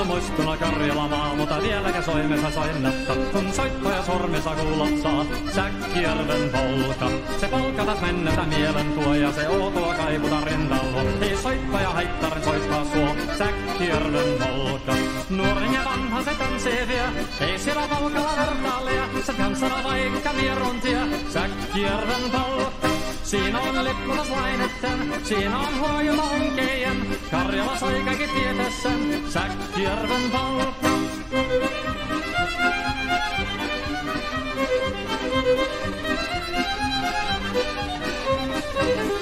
on muistuna Karjala maa, mutta vieläkä soimessa soinnatta, kun soittaja sormessa kuulot saa. Säkkijärven polka, se polka taas mennetä mielen tuo, ja se outoa kaivuta rindalla. Ei soittaja haittarin soittaa suo, Säkkijärven polka. Nuoren ja vanhan se tanssii vie, ei siellä polkalla vertaalia, se tanssana vaikka mieruntia, Säkkijärven polka. Siinä on lipputas lainetten, siinä on huojuma onkejen, Karjala soi kaikki tietessen, Säkkijärven polka.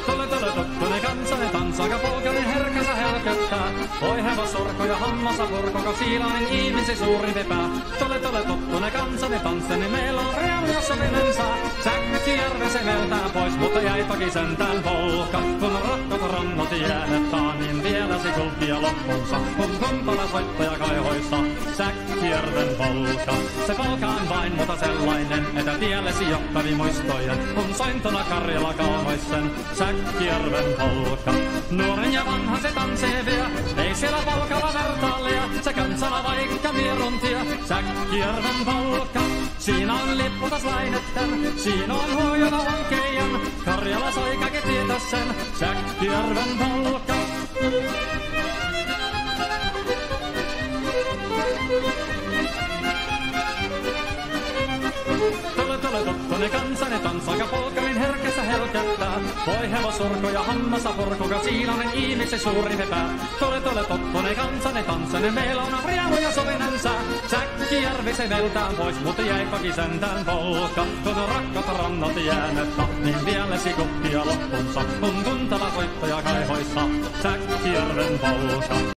Tule tuttunen kansanen tanssaka polkanen herkänsä helköttää. Oi hevosorko ja hammasa purkoko siilainen ihmisi suurin pepää. Tule tuttunen kansanen tanssi, niin meillä on riemu ja sovinen saa. Säkkijärve se meltää pois, mutta jäi toki sentään polka. Kun rakkot rannot jäänettää, niin vielä se kulkia loppunsa. Kun kumpala soittaja kaihoissa, Säkkijärven polka. Se polka on vain mutta sellainen, että tiellesi jottavi muistojen. Kun sointona Karjala kaunoisen, Säkkijärven polka. Nuoren ja vanhan se tanssii vie, ei siellä polkalla vertaalia. Se kansana vaikka mieruntia, Säkkijärven polka. Siinä on lipputas lainetten, siinä on huojuna vankejen. Karjala soi kaikki tietä sen, Säkkijärven polka. Tule tuttunen kansanen tanssaka polkarin herkässä helkättää. Voi hevosurko ja hammasa purkuka siilainen ihmisi suuri pepää. Tule tuttunen kansanen tanssinen, meillä on riemu ja sovinen sää. Säkkijärvi se veltään pois, mutta jäi toki sentään polka. Kun rakkaat rannat jäänettä, niin vieläsi kupkia loppunsa. Kun tuntava soittaja kaihoissa, Säkkijärven polka.